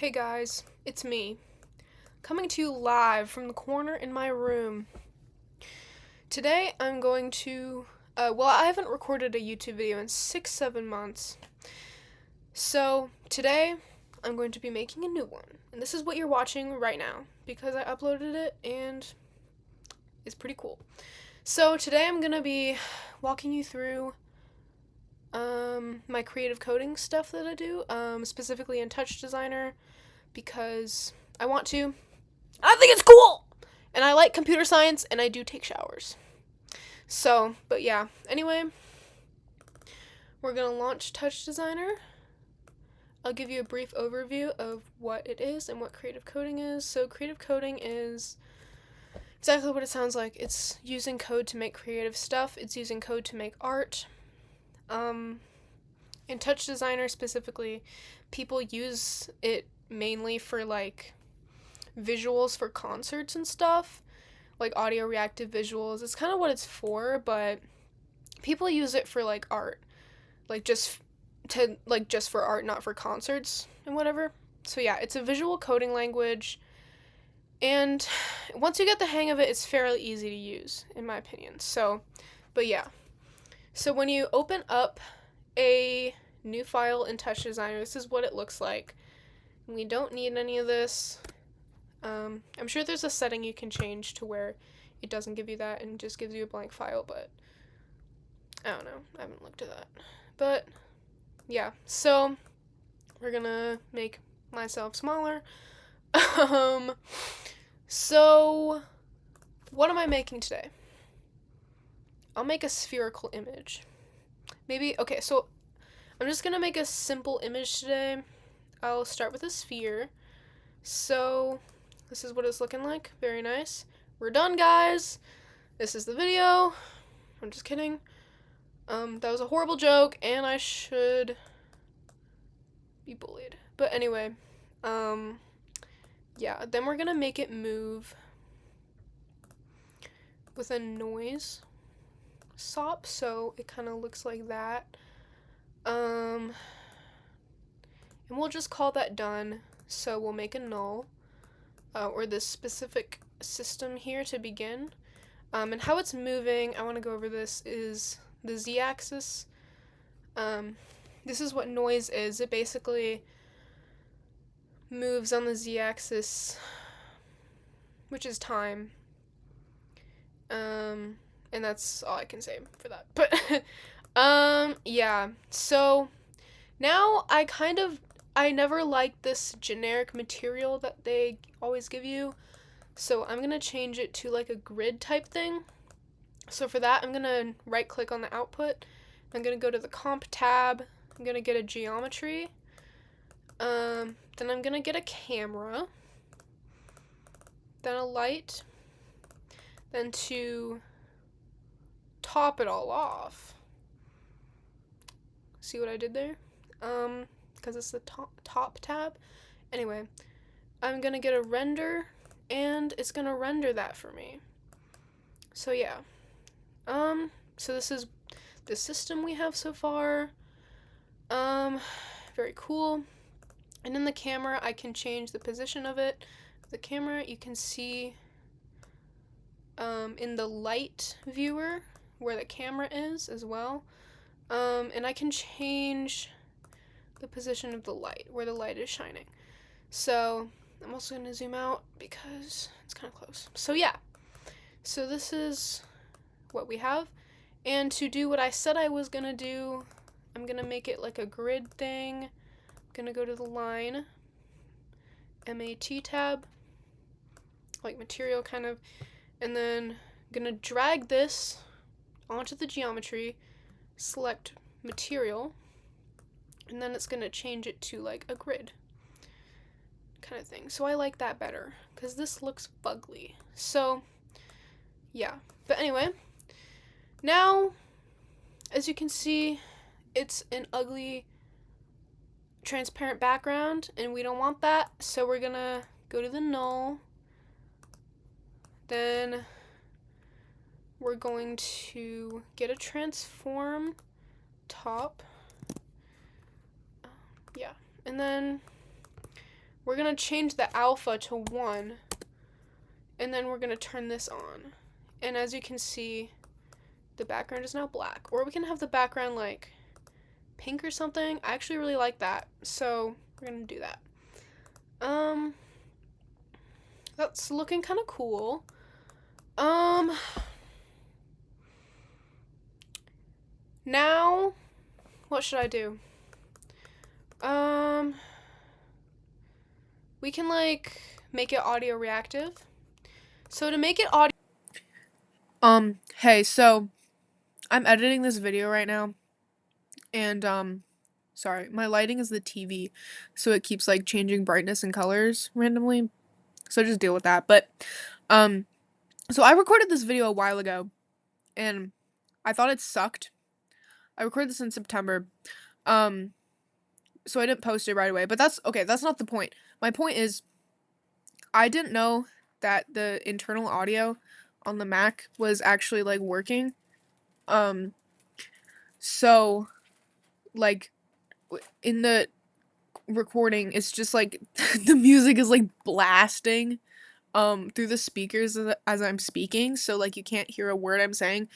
Hey guys, it's me, coming to you live from the corner in my room. Today I'm going to, I haven't recorded a YouTube video in 6-7 months. So today I'm going to be making a new one. And this is what you're watching right now, because I uploaded it and it's pretty cool. So today I'm going to be walking you through my creative coding stuff that I do, specifically in TouchDesigner, because I want to. I think it's cool! And I like computer science, and I do take showers. So, but yeah. Anyway, we're going to launch TouchDesigner. I'll give you a brief overview of what it is and what creative coding is. So creative coding is exactly what it sounds like. It's using code to make creative stuff. It's using code to make art. In TouchDesigner specifically, people use it mainly for like visuals for concerts and stuff, like audio reactive visuals. It's kind of what it's for, but people use it for like art, like just for art, not for concerts and whatever. So yeah, it's a visual coding language, and once you get the hang of it, it's fairly easy to use, in my opinion. So, but yeah. So when you open up a new file in TouchDesigner, this is what it looks like. We don't need any of this. I'm sure there's a setting you can change to where it doesn't give you that and just gives you a blank file, but I don't know. I haven't looked at that. But yeah, so we're gonna make myself smaller. So what am I making today? I'll make a spherical image. Okay, so I'm just gonna make a simple image today. I'll start with a sphere. So this is what it's looking like. Very nice. We're done, guys. This is the video. I'm just kidding. That was a horrible joke, and I should be bullied. But anyway, yeah, then we're gonna make it move with a noise sop, so it kind of looks like that. And we'll just call that done. So we'll make a null, or this specific system here to begin. And how it's moving, I want to go over this, is the z-axis. This is what noise is. It basically moves on the z-axis, which is time. And that's all I can say for that. But, yeah. So, now I never liked this generic material that they always give you. So I'm going to change it to like a grid type thing. So for that, I'm going to right click on the output. I'm going to go to the comp tab. I'm going to get a geometry. Then I'm going to get a camera. Then a light. Then to top it all off. See what I did there? Because it's the top tab. Anyway, I'm going to get a render, and it's going to render that for me. So yeah. So this is the system we have so far. Very cool. And in the camera, I can change the position of it. The camera, you can see in the light viewer where the camera is as well. And I can change the position of the light, where the light is shining. So I'm also going to zoom out because it's kind of close. So yeah. So this is what we have. And to do what I said I was going to do, I'm going to make it like a grid thing. I'm going to go to the line, MAT tab, like material kind of, and then I'm going to drag this onto the geometry, select material, and then it's going to change it to like a grid kind of thing. So I like that better because this looks fugly. So yeah, but anyway, now as you can see, it's an ugly transparent background, and we don't want that, so we're gonna go to the null. Then we're going to get a transform top. Yeah, and then we're going to change the alpha to 1, and then we're going to turn this on. And as you can see, the background is now black. Or we can have the background like pink or something. I actually really like that, so we're going to do that. That's looking kind of cool. Now, what should I do? We can like make it audio reactive. So to make it audio, hey, so I'm editing this video right now, and sorry, my lighting is the TV, so it keeps like changing brightness and colors randomly. So just deal with that. But so I recorded this video a while ago, and I thought it sucked. I recorded this in September. So I didn't post it right away, but that's okay, that's not the point. My point is I didn't know that the internal audio on the Mac was actually like working. So like in the recording, it's just like the music is like blasting through the speakers as I'm speaking, so like you can't hear a word I'm saying.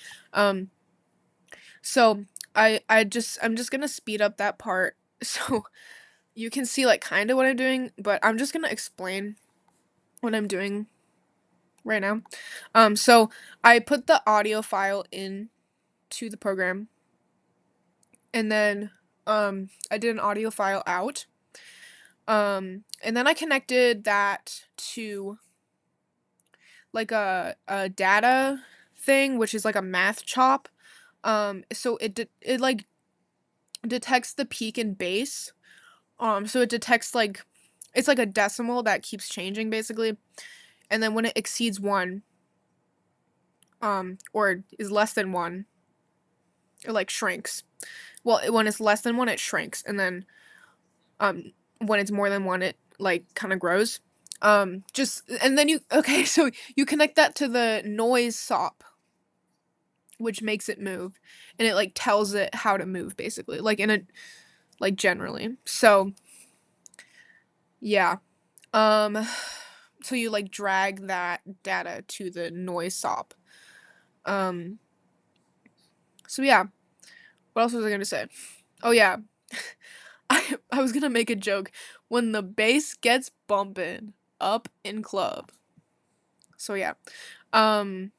So I'm just gonna speed up that part so you can see like kind of what I'm doing, but I'm just gonna explain what I'm doing right now. So I put the audio file in to the program, and then I did an audio file out, and then I connected that to like a data thing, which is like a math chop. So it like detects the peak and base. So it detects like it's like a decimal that keeps changing basically, and then when it exceeds 1, or is less than 1, it like shrinks. Well, when it's less than 1, it shrinks, and then when it's more than 1, it like kind of grows. And then so you connect that to the noise sop, which makes it move, and it like tells it how to move basically, like in a like generally. So yeah. So you like drag that data to the noise sop. So yeah. What else was I gonna say? Oh yeah. I was gonna make a joke. When the bass gets bumping up in club. So yeah. Um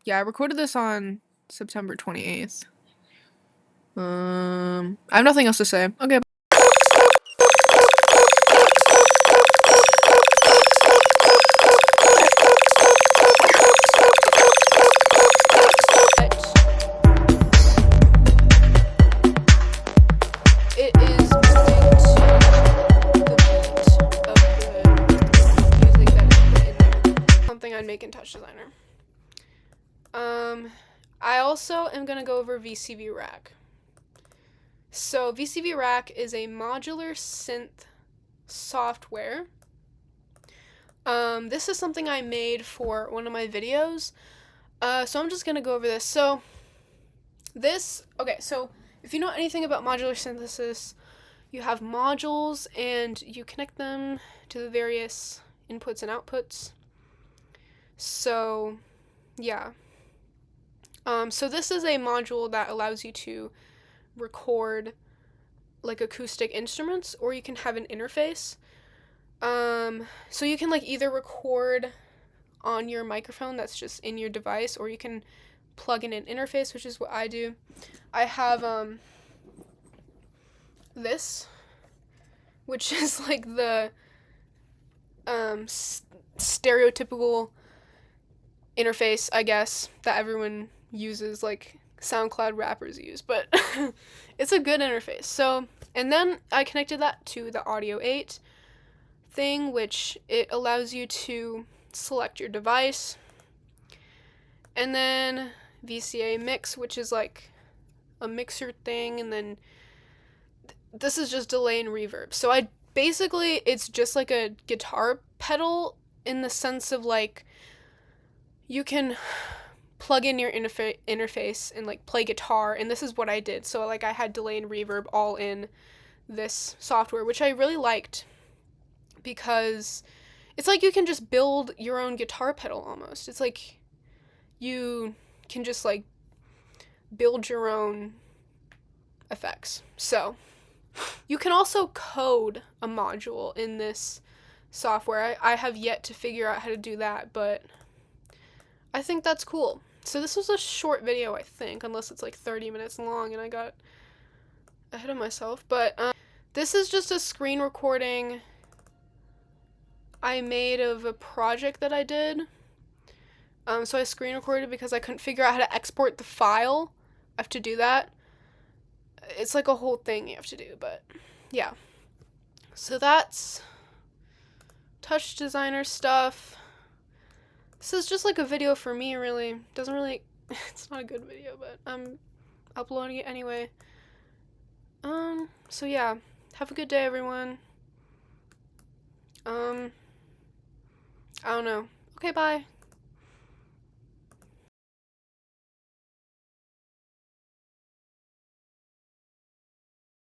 yeah, I recorded this on September 28th. I have nothing else to say. Okay. It is moving to the beat of the music that is put in there. Something I'd make in TouchDesigner. I also am gonna go over VCV Rack. So VCV Rack is a modular synth software. This is something I made for one of my videos. So I'm just gonna go over this. So if you know anything about modular synthesis, you have modules and you connect them to the various inputs and outputs. So yeah. So this is a module that allows you to record like acoustic instruments, or you can have an interface. So you can like either record on your microphone that's just in your device, or you can plug in an interface, which is what I do. I have this, which is like the stereotypical interface, I guess, that everyone uses, like SoundCloud rappers use, but it's a good interface. So, and then I connected that to the Audio 8 thing, which it allows you to select your device, and then VCA Mix, which is like a mixer thing, and then this is just delay and reverb. So it's just like a guitar pedal in the sense of like you can plug in your interface and like play guitar, and this is what I did. So like I had delay and reverb all in this software, which I really liked because it's like you can just build your own guitar pedal almost. It's like you can just like build your own effects. So you can also code a module in this software. I have yet to figure out how to do that, but I think that's cool. So this was a short video, I think, unless it's like 30 minutes long and I got ahead of myself. But this is just a screen recording I made of a project that I did. So I screen recorded because I couldn't figure out how to export the file. I have to do that. It's like a whole thing you have to do, but yeah. So that's TouchDesigner stuff. This is just like a video for me, really. Doesn't really, it's not a good video, but I'm uploading it anyway. So yeah, have a good day, everyone. I don't know. Okay, bye.